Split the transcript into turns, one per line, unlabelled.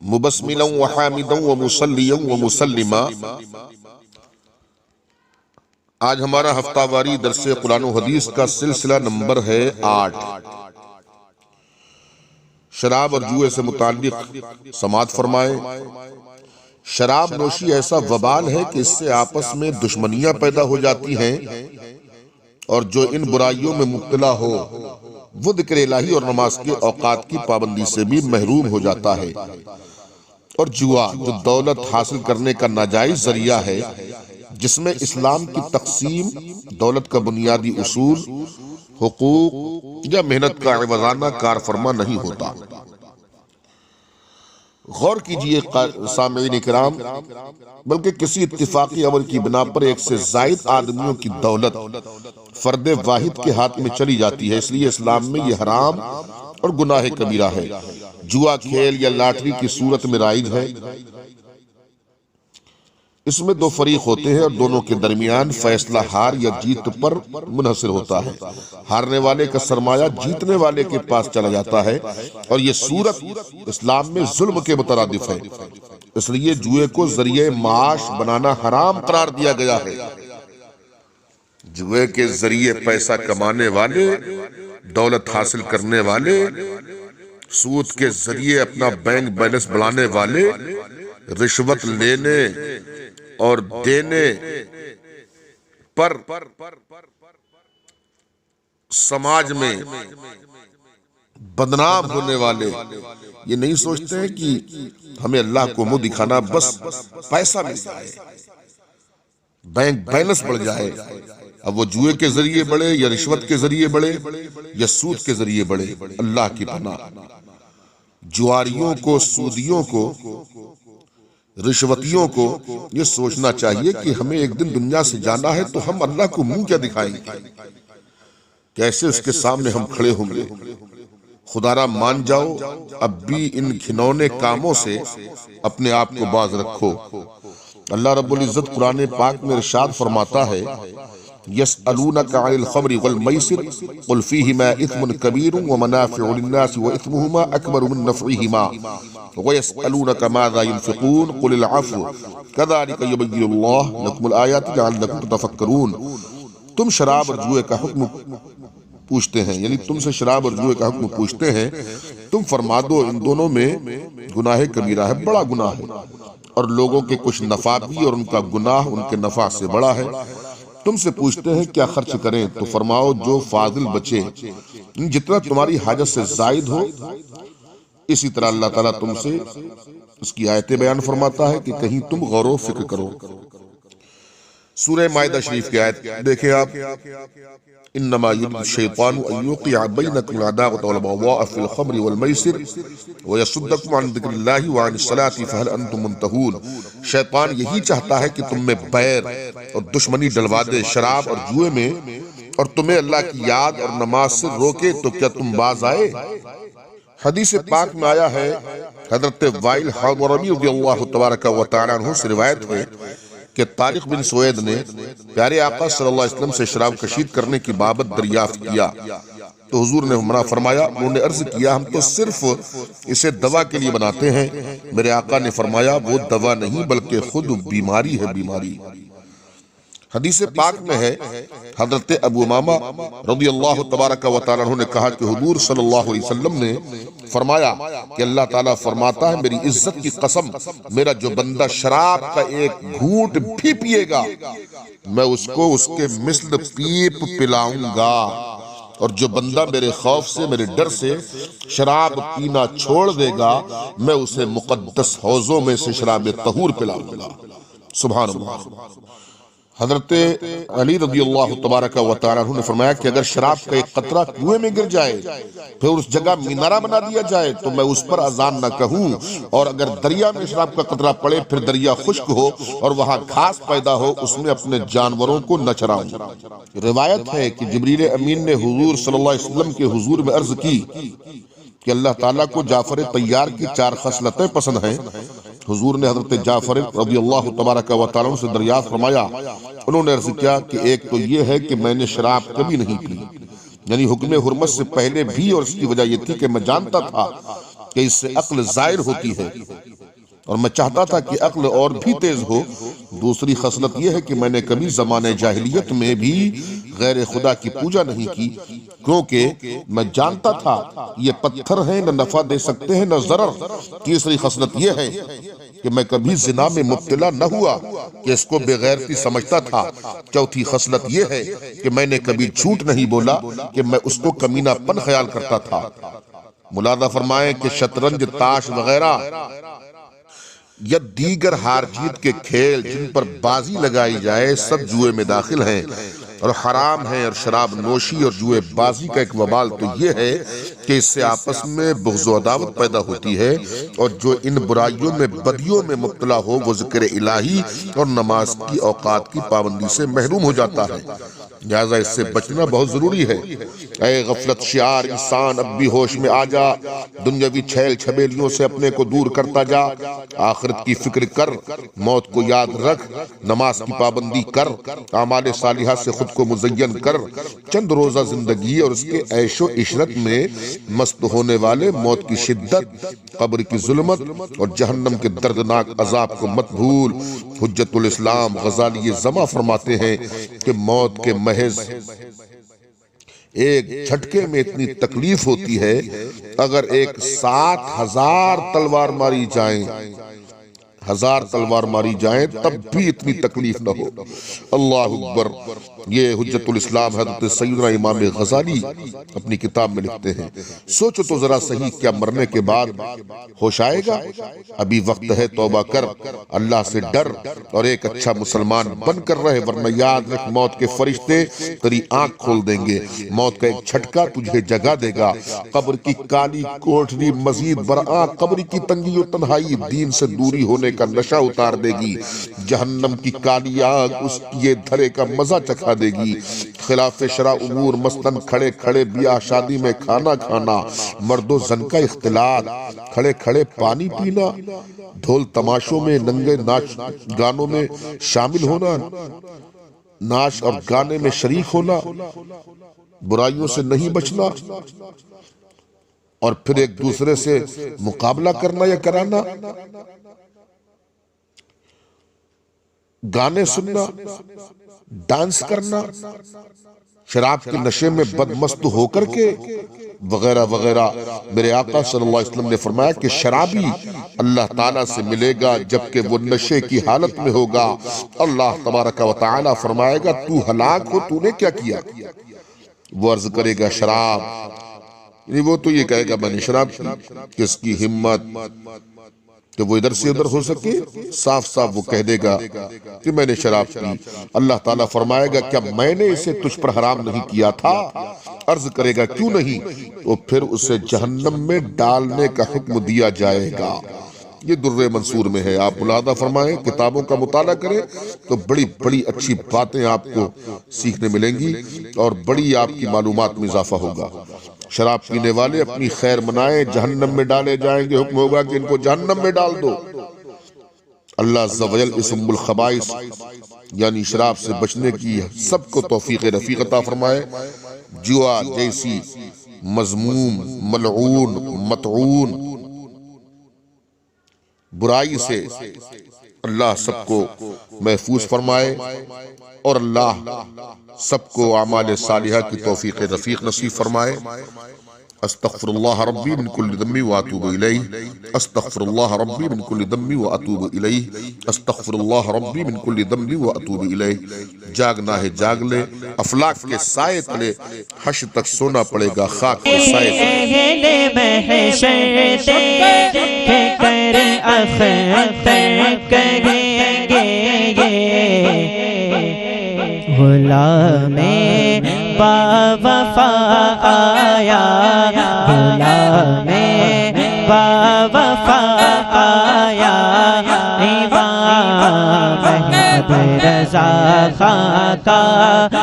مبسملا وحامدا ومصلیا ومسلما۔ آج ہمارا ہفتہ واری درس قرآن و حدیث کا سلسلہ نمبر ہے 8۔ شراب اور جوئے سے متعلق سماعت فرمائے۔ شراب نوشی ایسا وبال ہے کہ اس سے آپس میں دشمنیاں پیدا ہو جاتی ہیں، اور جو ان برائیوں میں مبتلا ہو وہ ذکر الہی اور نماز کے اوقات کی پابندی سے بھی محروم ہو جاتا ہے۔ اور جوا جو دولت حاصل کرنے کا ناجائز ذریعہ ہے، جس میں اسلام کی تقسیم، دولت کا بنیادی اصول، حقوق یا محنت کا عوضانہ کار فرما نہیں ہوتا۔ غور کیجئے سامعین کرام، بلکہ کسی اتفاقی عمل کی بنا پر ایک سے زائد آدمیوں کی دولت فرد واحد کے ہاتھ میں چلی جاتی ہے، اس لیے اسلام میں یہ حرام اور گناہ کبیرہ ہے۔ جوا کھیل یا لاٹری کی صورت میں رائج ہے۔ اس میں دو فریق ہوتے ہیں اور دونوں کے درمیان فیصلہ ہار یا جیت پر منحصر ہوتا ہے۔ ہارنے والے کا سرمایہ جیتنے والے کے پاس چلا جاتا ہے، اور یہ صورت اسلام میں ظلم کے مترادف ہے، اس لیے جوئے کو ذریعہ معاش بنانا حرام قرار دیا گیا ہے۔ جوئے کے ذریعے پیسہ کمانے والے، دولت حاصل کرنے والے، سود کے ذریعے اپنا بینک بیلنس بڑھانے والے، رشوت لینے اور دینے پر سماج میں بدنام ہونے والے یہ نہیں سوچتے ہیں کہ ہمیں اللہ کو منہ دکھانا، بس پیسہ مل جائے، بینک بیلنس بڑھ جائے۔ اب وہ جوئے کے ذریعے بڑھے یا رشوت کے ذریعے بڑھے یا سود کے ذریعے بڑھے، اللہ کی پناہ۔ جواریوں کو، سودیوں کو، رشوتیوں کو یہ سوچنا چاہیے کہ ہمیں ایک دن دنیا سے جانا ہے، تو ہم اللہ کو منہ کیا دکھائیں گے، کیسے اس کے سامنے ہم کھڑے ہوں گے۔ خدا را مان جاؤ، اب بھی ان گھنونے کاموں سے اپنے آپ کو باز رکھو۔ اللہ رب العزت قرآن پاک میں ارشاد فرماتا ہے، يسألونك عن الخمر والميسر قل فيهما إثم كبير ومنافع للناس وإثمهما أكبر من نفعهما ويسألونك ماذا ينفقون قل العفو كذلك يبين الله لكم الآيات لعلكم تتفكرون۔ تم شراب اور جوئے کا حکم پوچھتے ہیں، یعنی تم سے شراب اور جوئے کا حکم پوچھتے ہیں، تم فرما دو ان دونوں میں گناہ کبیرہ ہے، بڑا گناہ ہے، اور لوگوں کے کچھ نفع بھی اور ان کا گناہ ان کے نفع سے بڑا ہے۔ تم سے پوچھتے ہیں کیا خرچ کریں، تو فرماؤ جو فاضل بچے، جتنا تمہاری حاجت سے زائد ہو۔ اسی طرح اللہ تعالیٰ تم سے اس کی آیتیں بیان فرماتا ہے کہ کہیں تم غور و فکر کرو۔ سورہ مائدہ شریف کی آیت دیکھیں آپ، انما یرید الشیطان ان یوقع بینکم العداوۃ والبغضاء فی الخمر والمیسر ویصدکم عن ذکر اللہ وعن الصلاۃ فہل انتم منتہون۔ شیطان یہی چاہتا ہے کہ تم میں بیر اور دشمنی ڈلوا دے شراب اور جوئے میں، اور تمہیں اللہ کی یاد اور نماز سے روکے، تو کیا تم باز آئے؟ حدیث پاک میں آیا ہے، حضرت وائل حضرمی رضی اللہ تبارک و تعالی عنہ سے روایت ہے کہ طارق بن سوید نے پیارے آقا صلی اللہ علیہ وسلم سے شراب کشید کرنے کی بابت دریافت کیا، تو حضور نے منع فرمایا۔ انہوں نے عرض کیا، ہم تو صرف اسے دوا کے لیے بناتے ہیں۔ میرے آقا نے فرمایا، وہ دوا نہیں بلکہ خود بیماری ہے، بیماری۔ حدیث پاک میں ہے، حضرت ابو امامہ رضی اللہ تبارک و تعالیٰ عنہ نے کہا کہ حضور صلی اللہ علیہ وسلم نے فرمایا کہ اللہ تعالیٰ فرماتا ہے، میری عزت کی قسم، میرا جو بندہ شراب کا ایک گھونٹ بھی پیے گا، میں اس کو اس کے مثل پیپ پلاؤں گا، اور جو بندہ میرے خوف سے، میرے ڈر سے شراب پینا چھوڑ دے گا، میں اسے مقدس حوضوں میں سے شراب طہور پلاؤں گا۔ سبحان اللہ۔ حضرت علی رضی اللہ تبارک و تعالیٰ عنہ نے فرمایا کہ اگر شراب کا ایک قطرہ کنویں میں گر جائے، پھر اس جگہ مینارہ بنا دیا جائے، تو میں اس پر اذان نہ کہوں، اور اگر دریا میں شراب کا قطرہ پڑے، پھر دریا خشک ہو اور وہاں گھاس پیدا ہو، اس میں اپنے جانوروں کو نہ چراؤں۔ روایت ہے کہ جبریل امین نے حضور صلی اللہ علیہ وسلم کے حضور میں عرض کی کہ اللہ تعالیٰ کو جعفر طیار کی 4 خصلتیں پسند ہیں۔ حضور نے حضرت جعفر رضی اللہ تبارک و تعالیٰ سے دریافت فرمایا، انہوں نے عرض کیا کہ ایک تو یہ ہے کہ میں نے شراب کبھی نہیں پی، یعنی حکم حرمت سے پہلے بھی، اور اس کی وجہ یہ تھی کہ میں جانتا تھا کہ اس سے عقل ظاہر ہوتی ہے، اور میں چاہتا تھا کہ عقل اور بھی تیز ہو۔ دوسری خصلت یہ ہے کہ میں نے کبھی زمانہ جاہلیت میں بھی غیر خدا کی پوجا نہیں کی، کیونکہ میں جانتا تھا یہ پتھر ہیں، نہ نفع دے سکتے ہیں نہ ضرر۔ تیسری خصلت یہ ہے کہ میں کبھی زنا میں مبتلا نہ ہوا کہ اس کو بے غیرتی سمجھتا تھا۔ چوتھی خصلت یہ ہے کہ میں نے کبھی جھوٹ نہیں بولا کہ میں اس کو کمینہ پن خیال کرتا تھا۔ ملاحظہ فرمائیں کہ شطرنج، تاش وغیرہ یا دیگر ہار جیت کے کھیل جن پر بازی لگائی جائے سب جوئے میں داخل ہیں اور حرام ہیں، اور شراب نوشی اور جوئے بازی کا ایک وبال تو یہ ہے کہ اس سے آپس میں بغض و عداوت پیدا ہوتی ہے، اور جو ان برائیوں میں بدیوں میں مبتلا ہو وہ ذکر الہی اور نماز کی اوقات کی پابندی سے محروم ہو جاتا ہے۔ لہذا اس سے بچنا بہت ضروری ہے۔ اے غفلت شعار انسان، اب بھی ہوش میں آ جا، دنیاوی چھیل چھبیلیوں سے اپنے کو دور کرتا جا، آخرت کی فکر کر، موت کو یاد رکھ، نماز کی پابندی کر، اعمال صالحہ سے خود کو مزین کر۔ چند روزہ زندگی اور اس کے عیش و عشرت میں مست ہونے والے موت کی شدت، قبر کی ظلمت اور جہنم کے دردناک عذاب کو مت بھول۔ حجت الاسلام غزالی زما فرماتے ہیں کہ موت کے محض ایک جھٹکے میں اتنی تکلیف ہوتی ہے، اگر 60,000 تلوار ماری جائیں، 1000 تلوار ماری جائیں تب بھی اتنی تکلیف نہ ہو۔ اللہ اکبر۔ یہ حجت الاسلام حضرت سیدنا امام غزالی اپنی کتاب میں لکھتے ہیں۔ سوچو تو ذرا صحیح، کیا مرنے کے بعد ہوش آئے گا؟ ابھی وقت ہے، توبہ کر، اللہ سے ڈر اور ایک اچھا مسلمان بن کر رہے، ورنہ یاد رکھ موت کے فرشتے تیری آنکھ کھول دیں گے۔ موت کا ایک جھٹکا تجھے جگا دے گا۔ قبر کی کالی کوٹھری مزید برآں قبر کی تنگی و تنہائی دین سے دوری ہونے کا نشہ اتار دے گی۔ جہنم کی کالی آگ اس یہ دھرے کا مزہ چکھا دے گی۔ خلاف شرع امور مثلاً کھڑے کھڑے بیاہ شادی میں کھانا کھانا، مرد و زن کا اختلاط، کھڑے کھڑے پانی پینا، ڈھول تماشوں میں ننگے ناچ گانوں میں شامل ہونا، ناچ اور گانے میں شریک ہونا، برائیوں سے نہیں بچنا اور پھر ایک دوسرے سے مقابلہ کرنا یا کرانا، گانے سننا، ڈانس کرنا، شراب کے نشے میں بدمست ہو کر کے وغیرہ وغیرہ۔ میرے آقا صلی اللہ علیہ وسلم نے فرمایا کہ شرابی اللہ تعالیٰ سے ملے گا جبکہ وہ نشے کی حالت میں ہوگا۔ اللہ تبارک و تعالیٰ فرمائے گا تو ہلاک ہو، تو نے کیا کیا؟ وہ عرض کرے گا شراب، یعنی وہ تو یہ کہے گا میں نے شراب کی۔ کس کی ہمت کہ وہ ادھر سے ادھر ہو سکے؟ صاف صاف وہ کہہ دے گا کہ میں نے شراب پی۔ اللہ تعالیٰ فرمائے گا کیا میں نے اسے تجھ پر حرام نہیں کیا تھا؟ عرض کرے گا کیوں نہیں؟ تو پھر اسے جہنم میں ڈالنے کا حکم دیا جائے گا۔ یہ در منصور میں ہے، آپ ملاحظہ فرمائیں، کتابوں کا مطالعہ کریں تو بڑی بڑی اچھی باتیں آپ کو سیکھنے ملیں گی اور بڑی آپ کی معلومات میں اضافہ ہوگا۔ شراب پینے والے اپنی خیر منائیں، جہنم میں ڈالے جائیں گے، حکم ہوگا کہ ان کو جہنم میں ڈال دو۔ اللہ عز و جل اس ام الخبائث یعنی شراب سے بچنے کی سب کو توفیق رفیق عطا فرمائے۔ جوا جیسی مذموم، ملعون، مطعون برائی سے اللہ سب کو محفوظ فرمائے اور اللہ سب کو اعمال صالحہ کی توفیق رفیق نصیب فرمائے۔ استغفر اللہ ربی من کل ذنب واتوب الیہ، استغفر اللہ ربی من کل ذنب واتوب الیہ، استغفر اللہ ربی من کل ذنب واتوب الیہ۔ جاگنا ہے جاگ لے، افلاک کے سائے تلے حشر تک سونا پڑے گا، خاک کے سائے
غلام با وفا آیا، غلام با وفا آیا، امام احمد رضا خان کا